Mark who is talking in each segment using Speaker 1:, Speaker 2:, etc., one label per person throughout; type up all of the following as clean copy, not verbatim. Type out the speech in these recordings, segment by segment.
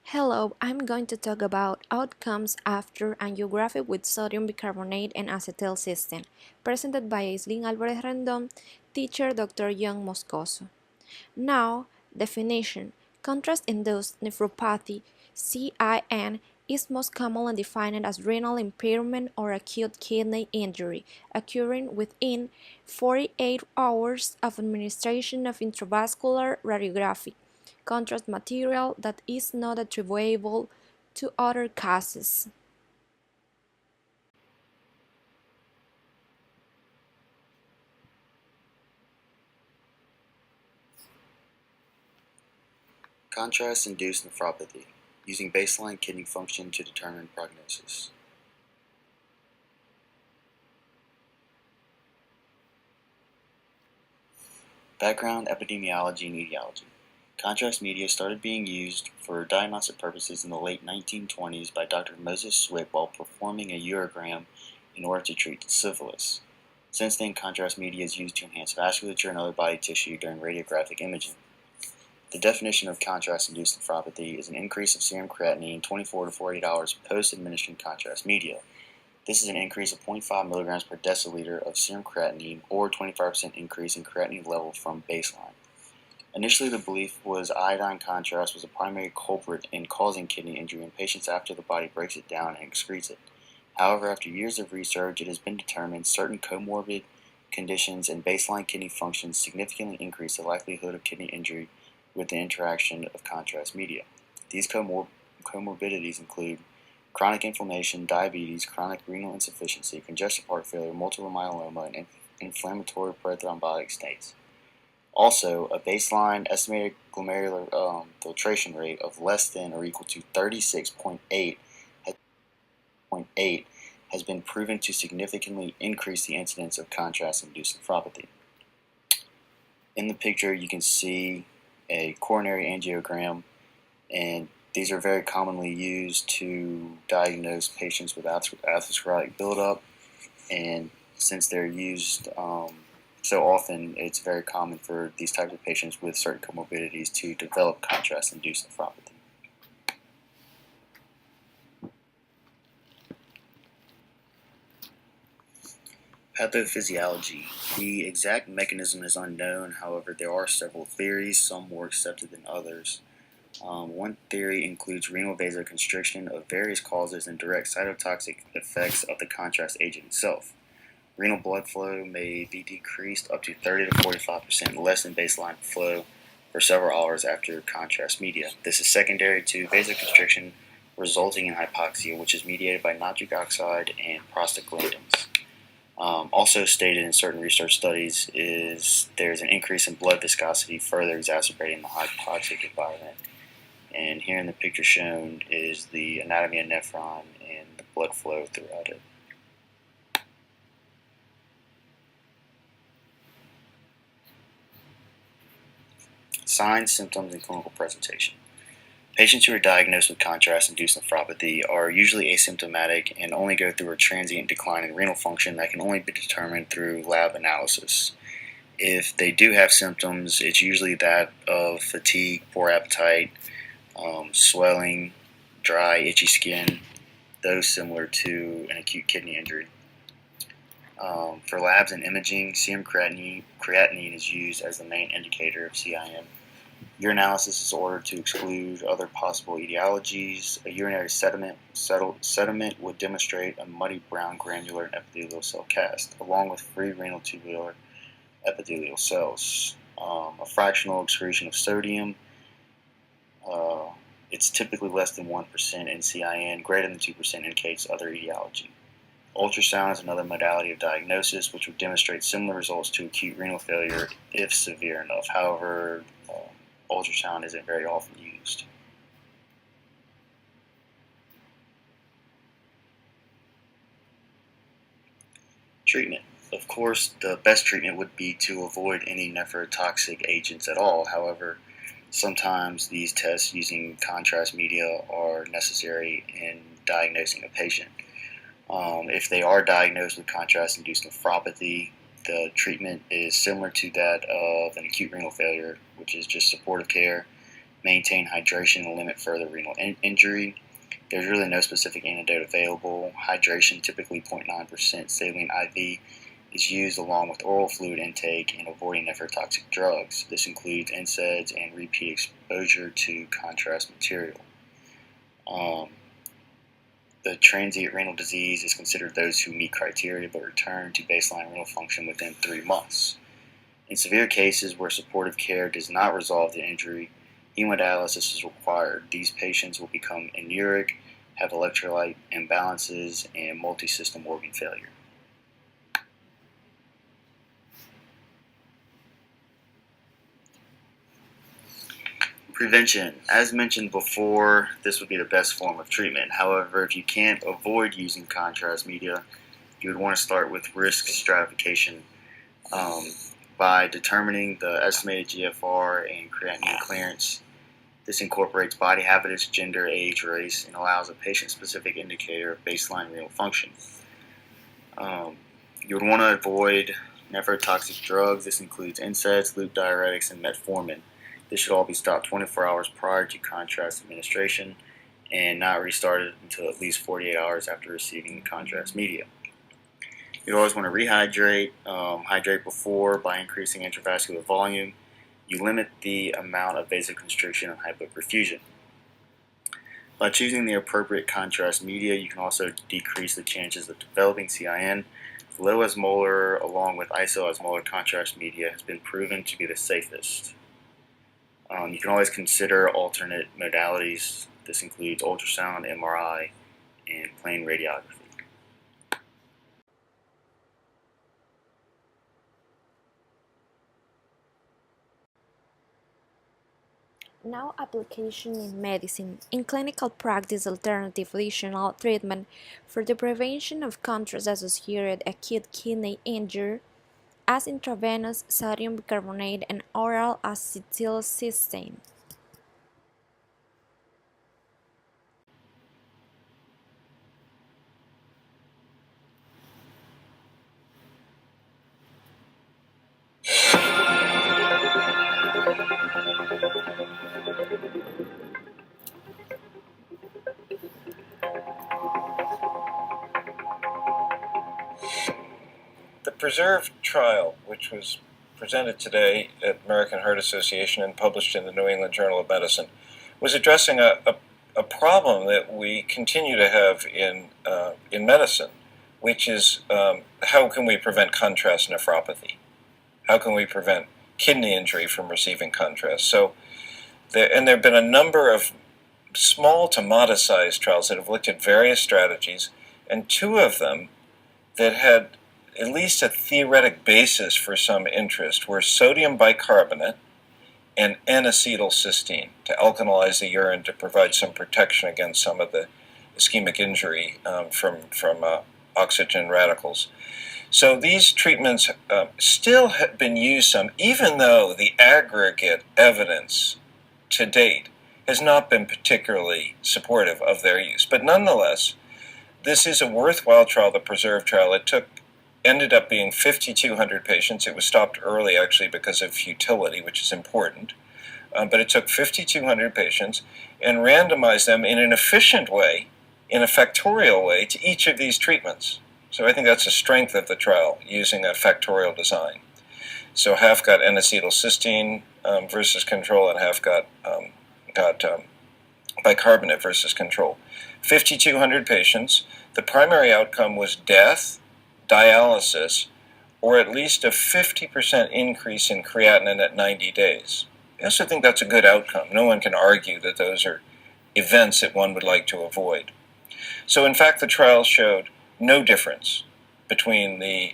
Speaker 1: Hello, I'm going to talk about outcomes after angiography with sodium bicarbonate and acetylcysteine, presented by Aislinn Alvarez Rendon, teacher Dr. Young Moscoso. Now, definition. Contrast-induced nephropathy, CIN, is most commonly defined as renal impairment or acute kidney injury, occurring within 48 hours of administration of intravascular radiography contrast material that is not attributable to other causes.
Speaker 2: Contrast-induced nephropathy, using baseline kidney function to determine prognosis. Background, epidemiology, and etiology. Contrast media started being used for diagnostic purposes in the late 1920s by Dr. Moses Swick while performing a urogram in order to treat syphilis. Since then, contrast media is used to enhance vasculature and other body tissue during radiographic imaging. The definition of contrast-induced nephropathy is an increase of serum creatinine 24 to 48 hours post-administering contrast media. This is an increase of 0.5 milligrams per deciliter of serum creatinine or 25% increase in creatinine level from baseline. Initially, the belief was iodine contrast was a primary culprit in causing kidney injury in patients after the body breaks it down and excretes it. However, after years of research, it has been determined certain comorbid conditions and baseline kidney function significantly increase the likelihood of kidney injury with the interaction of contrast media. These comorbidities include chronic inflammation, diabetes, chronic renal insufficiency, congestive heart failure, multiple myeloma, and inflammatory perithrombotic states. Also, a baseline estimated glomerular filtration rate of less than or equal to 36.8 has been proven to significantly increase the incidence of contrast-induced nephropathy. In the picture, you can see a coronary angiogram, and these are very commonly used to diagnose patients with atherosclerotic buildup, and since they're used so often, it's very common for these types of patients with certain comorbidities to develop contrast-induced nephropathy. Pathophysiology. The exact mechanism is unknown, however, there are several theories, some more accepted than others. One theory includes renal vasoconstriction of various causes and direct cytotoxic effects of the contrast agent itself. Renal blood flow may be decreased up to 30 to 45% less than baseline flow for several hours after contrast media. This is secondary to vasoconstriction resulting in hypoxia, which is mediated by nitric oxide and prostaglandins. Also stated in certain research studies is there's an increase in blood viscosity further exacerbating the hypoxic environment. And here in the picture shown is the anatomy of nephron and the blood flow throughout it. Signs, symptoms, and clinical presentation. Patients who are diagnosed with contrast-induced nephropathy are usually asymptomatic and only go through a transient decline in renal function that can only be determined through lab analysis. If they do have symptoms, it's usually that of fatigue, poor appetite, swelling, dry, itchy skin, those similar to an acute kidney injury. For labs and imaging, serum creatinine is used as the main indicator of CIN. Urinalysis is ordered to exclude other possible etiologies. A urinary sediment would demonstrate a muddy brown granular epithelial cell cast, along with free renal tubular epithelial cells. A fractional excretion of sodium. It's typically less than 1% in CIN. Greater than 2% indicates other etiology. Ultrasound is another modality of diagnosis which would demonstrate similar results to acute renal failure if severe enough. However, ultrasound isn't very often used. Treatment. Of course, the best treatment would be to avoid any nephrotoxic agents at all. However, sometimes these tests using contrast media are necessary in diagnosing a patient. If they are diagnosed with contrast-induced nephropathy, the treatment is similar to that of an acute renal failure, which is just supportive care maintain hydration and limit further renal injury. There's really no specific antidote available. Hydration, typically 0.9% saline IV, is used along with oral fluid intake and avoiding nephrotoxic drugs. This includes NSAIDs and repeat exposure to contrast material. The transient renal disease is considered those who meet criteria but return to baseline renal function within 3 months. In severe cases where supportive care does not resolve the injury, hemodialysis is required. These patients will become anuric, have electrolyte imbalances, and multi-system organ failure. Prevention. As mentioned before, this would be the best form of treatment. However, if you can't avoid using contrast media, you would want to start with risk stratification by determining the estimated GFR and creatinine clearance. This incorporates body habitus, gender, age, race, and allows a patient-specific indicator of baseline renal function. You would want to avoid nephrotoxic drugs. This includes NSAIDs, loop diuretics, and metformin. This should all be stopped 24 hours prior to contrast administration and not restarted until at least 48 hours after receiving the contrast media. You always want to rehydrate, hydrate before by increasing intravascular volume. You limit the amount of vasoconstriction and hypoperfusion. By choosing the appropriate contrast media, you can also decrease the chances of developing CIN. Low osmolar along with isoosmolar contrast media has been proven to be the safest. You can always consider alternate modalities. This includes ultrasound, MRI, and plain radiography.
Speaker 1: Now, application in medicine. In clinical practice, alternative additional treatment for the prevention of contrast-associated acute kidney injury as intravenous sodium bicarbonate and oral acetylcysteine.
Speaker 3: The PRESERVE trial, which was presented today at American Heart Association and published in the New England Journal of Medicine, was addressing a problem that we continue to have in medicine, which is how can we prevent contrast nephropathy? How can we prevent kidney injury from receiving contrast? So, there have been a number of small to modest-sized trials that have looked at various strategies, and two of them that had at least a theoretic basis for some interest were sodium bicarbonate and N-acetylcysteine to alkalize the urine to provide some protection against some of the ischemic injury from oxygen radicals. So these treatments still have been used some, even though the aggregate evidence to date has not been particularly supportive of their use. But nonetheless, this is a worthwhile trial, the PRESERVE trial. It ended up being 5,200 patients. It was stopped early, actually, because of futility, which is important. But it took 5,200 patients and randomized them in an efficient way, in a factorial way, to each of these treatments. So I think that's a strength of the trial, using a factorial design. So half got N-acetylcysteine versus control, and half got bicarbonate versus control. 5,200 patients. The primary outcome was death, dialysis, or at least a 50% increase in creatinine at 90 days. I also think that's a good outcome. No one can argue that those are events that one would like to avoid. So in fact, the trial showed no difference between the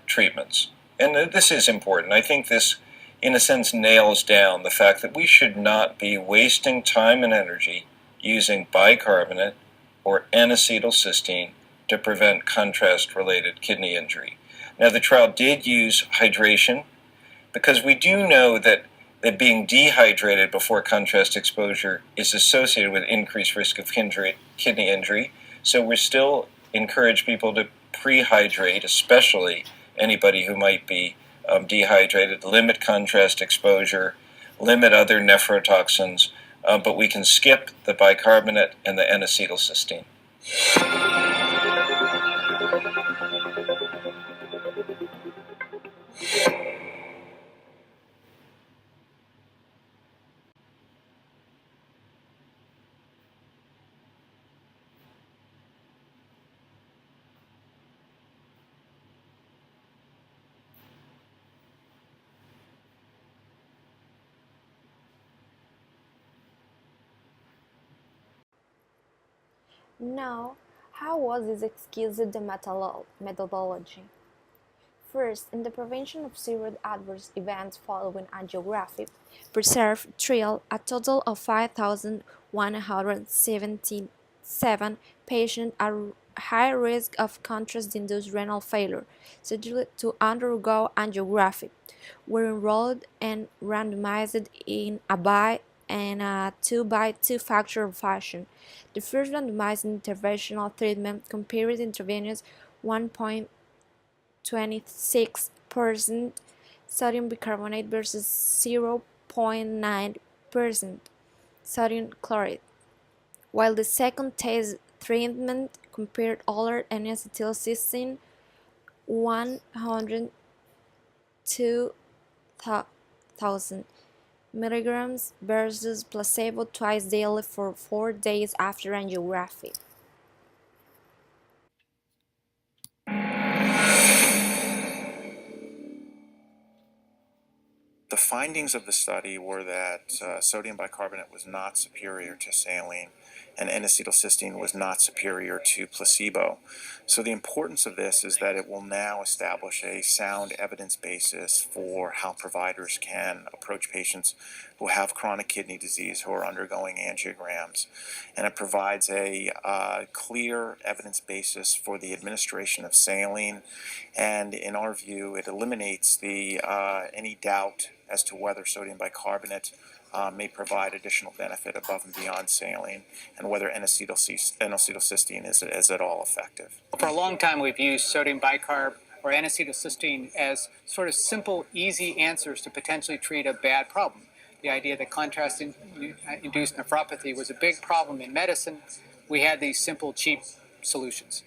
Speaker 3: treatments. And this is important. I think this, in a sense, nails down the fact that we should not be wasting time and energy using bicarbonate or N-acetylcysteine to prevent contrast-related kidney injury. Now, the trial did use hydration because we do know that being dehydrated before contrast exposure is associated with increased risk of kidney injury. So we still encourage people to prehydrate, especially anybody who might be dehydrated, limit contrast exposure, limit other nephrotoxins, but we can skip the bicarbonate and the N-acetylcysteine.
Speaker 1: Now, how was this exquisite methodology? First, in the prevention of serious adverse events following angiography, preserve trial a total of 5,177 patients at high risk of contrast-induced renal failure scheduled to undergo angiography were enrolled and randomized in a by and a 2-by-2 factor fashion. The first randomized interventional treatment compared intravenous 1.26% sodium bicarbonate versus 0.9% sodium chloride, while the second test treatment compared other N-acetylcysteine 102,000 milligrams versus placebo twice daily for 4 days after angiography.
Speaker 4: The findings of the study were that sodium bicarbonate was not superior to saline and N-acetylcysteine was not superior to placebo. So the importance of this is that it will now establish a sound evidence basis for how providers can approach patients who have chronic kidney disease who are undergoing angiograms. And it provides a clear evidence basis for the administration of saline, and in our view it eliminates any doubt as to whether sodium bicarbonate may provide additional benefit above and beyond saline, and whether N-acetylcysteine is at all effective.
Speaker 5: For a long time, we've used sodium bicarb or N-acetylcysteine as sort of simple, easy answers to potentially treat a bad problem. The idea that contrast-induced nephropathy was a big problem in medicine. We had these simple, cheap solutions.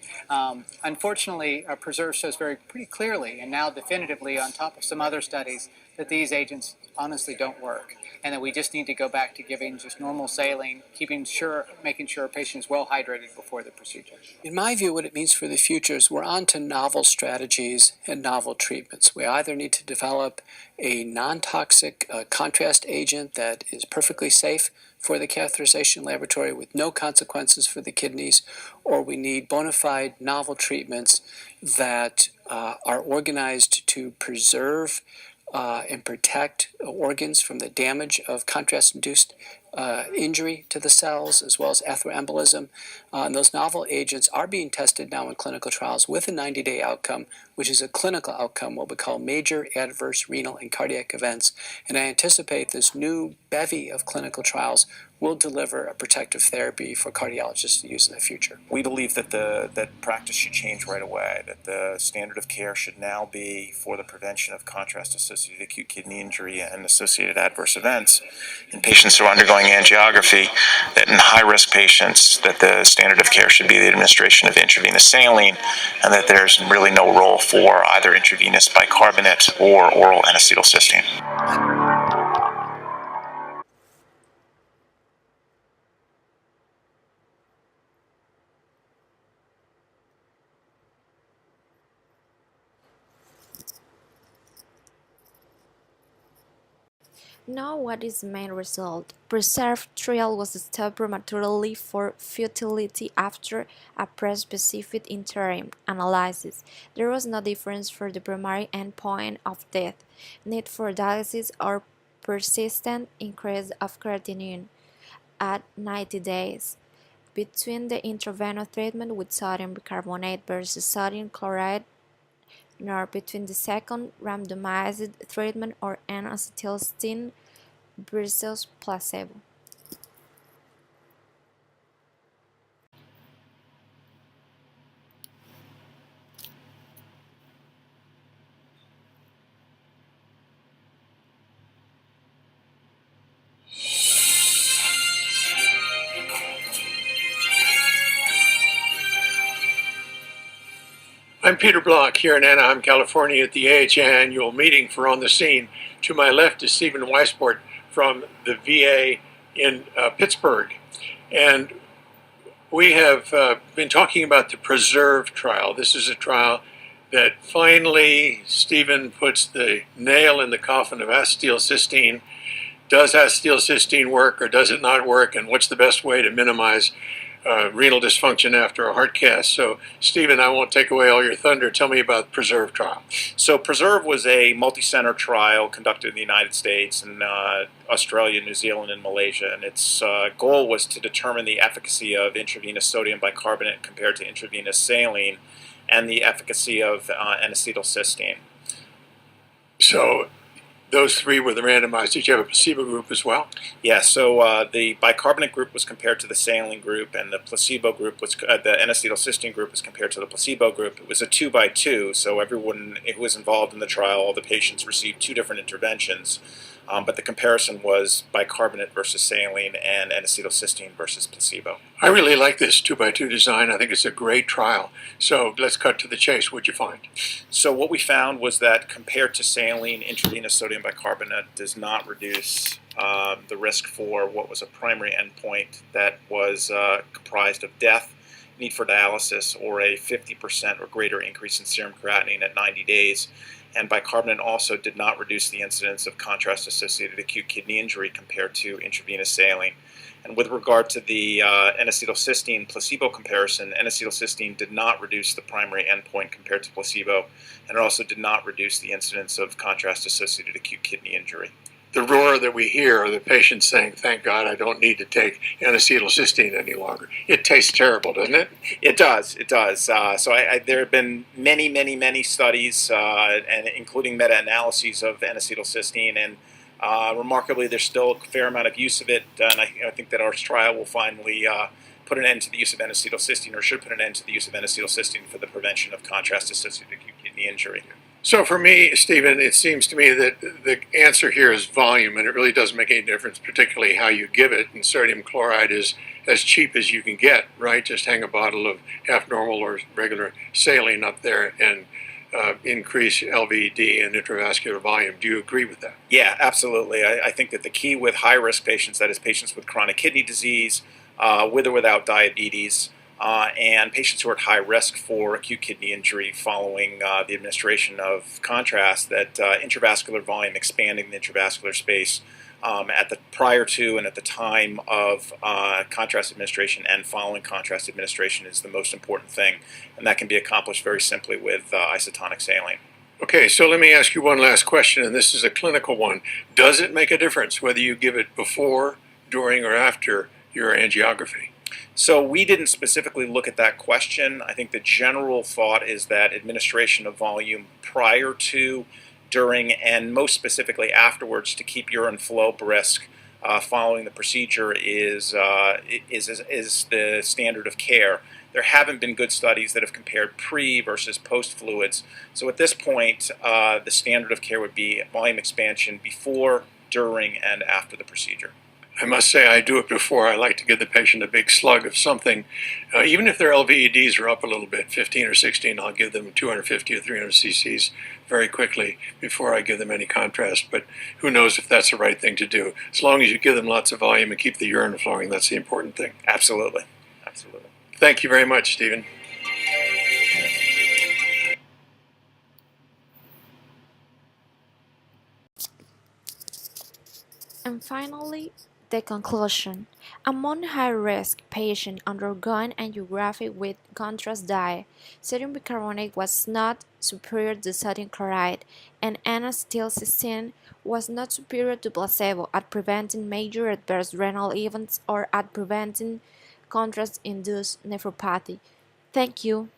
Speaker 5: Unfortunately, PRESERVE shows pretty clearly, and now definitively on top of some other studies, that these agents honestly don't work, and that we just need to go back to giving just normal saline, making sure a patient is well hydrated before the procedure.
Speaker 6: In my view, what it means for the future is we're on to novel strategies and novel treatments. We either need to develop a non-toxic contrast agent that is perfectly safe for the catheterization laboratory with no consequences for the kidneys, or we need bona fide novel treatments that are organized to preserve and protect organs from the damage of contrast-induced injury to the cells, as well as atheroembolism. And those novel agents are being tested now in clinical trials with a 90-day outcome, which is a clinical outcome, what we call major adverse renal and cardiac events. And I anticipate this new bevy of clinical trials will deliver a protective therapy for cardiologists to use in the future.
Speaker 4: We believe that that practice should change right away, that the standard of care should now be for the prevention of contrast-associated acute kidney injury and associated adverse events in patients who are undergoing angiography, that in high-risk patients, that the standard of care should be the administration of intravenous saline, and that there's really no role for either intravenous bicarbonate or oral N-acetylcysteine.
Speaker 1: Now, what is the main result? PRESERVE trial was stopped prematurely for futility after a pre-specified interim analysis. There was no difference for the primary endpoint of death, need for dialysis, or persistent increase of creatinine at 90 days between the intravenous treatment with sodium bicarbonate versus sodium chloride, nor between the second randomized treatment or N-acetylcysteine versus placebo.
Speaker 7: I'm Peter Block here in Anaheim, California at the AHA annual meeting for On the Scene. To my left is Stephen Weisport from the VA in Pittsburgh. And we have been talking about the PRESERVE trial. This is a trial that finally Stephen puts the nail in the coffin of acetylcysteine. Does acetylcysteine work or does it not work? And what's the best way to minimize renal dysfunction after a heart cath? So, Stephen, I won't take away all your thunder. Tell me about the PRESERVE trial.
Speaker 4: So PRESERVE was a multi-center trial conducted in the United States and Australia, New Zealand, and Malaysia. And its goal was to determine the efficacy of intravenous sodium bicarbonate compared to intravenous saline and the efficacy of N-acetylcysteine.
Speaker 7: So, those three were the randomized. Did you have a placebo group as well?
Speaker 4: Yeah, so the bicarbonate group was compared to the saline group, and the placebo group was the N-acetylcysteine group was compared to the placebo group. It was a 2-by-2, so everyone who was involved in the trial, all the patients received 2 different interventions. But the comparison was bicarbonate versus saline and N-acetylcysteine versus placebo.
Speaker 7: I really like this 2-by-2 design. I think it's a great trial. So let's cut to the chase. What'd you find?
Speaker 4: So what we found was that compared to saline, intravenous sodium bicarbonate does not reduce the risk for what was a primary endpoint that was comprised of death, need for dialysis, or a 50% or greater increase in serum creatinine at 90 days. And bicarbonate also did not reduce the incidence of contrast-associated acute kidney injury compared to intravenous saline. And with regard to the N-acetylcysteine placebo comparison, N-acetylcysteine did not reduce the primary endpoint compared to placebo, and it also did not reduce the incidence of contrast-associated acute kidney injury.
Speaker 7: The roar that we hear are the patients saying, thank God I don't need to take N-acetylcysteine any longer. It tastes terrible, doesn't it?
Speaker 4: It does, it does. So there have been many studies, and including meta-analyses of N-acetylcysteine, and remarkably there's still a fair amount of use of it, and I think that our trial will finally put an end to the use of N-acetylcysteine, or should put an end to the use of N-acetylcysteine for the prevention of contrast-associated acute kidney injury.
Speaker 7: So for me, Stephen, it seems to me that the answer here is volume, and it really doesn't make any difference, particularly how you give it. And sodium chloride is as cheap as you can get, right? Just hang a bottle of half normal or regular saline up there and increase LVD and intravascular volume. Do you agree with that?
Speaker 4: Yeah, absolutely. I think that the key with high-risk patients, that is patients with chronic kidney disease, with or without diabetes, and patients who are at high risk for acute kidney injury following the administration of contrast, that intravascular volume, expanding the intravascular space at the prior to and at the time of contrast administration and following contrast administration is the most important thing, and that can be accomplished very simply with isotonic saline.
Speaker 7: Okay, so let me ask you one last question, and this is a clinical one. Does it make a difference whether you give it before, during, or after your angiography?
Speaker 4: So we didn't specifically look at that question. I think the general thought is that administration of volume prior to, during, and most specifically afterwards to keep urine flow brisk following the procedure is the standard of care. There haven't been good studies that have compared pre versus post fluids. So at this point, the standard of care would be volume expansion before, during, and after the procedure.
Speaker 7: I must say I do it before. I like to give the patient a big slug of something. Even if their LVEDs are up a little bit, 15 or 16, I'll give them 250 or 300 cc's very quickly before I give them any contrast. But who knows if that's the right thing to do. As long as you give them lots of volume and keep the urine flowing, that's the important thing.
Speaker 4: Absolutely. Absolutely.
Speaker 7: Thank you very much, Stephen.
Speaker 1: And finally, the conclusion. Among high-risk patients undergoing angiography with contrast dye, sodium bicarbonate was not superior to sodium chloride, and N-acetylcysteine was not superior to placebo at preventing major adverse renal events or at preventing contrast-induced nephropathy. Thank you.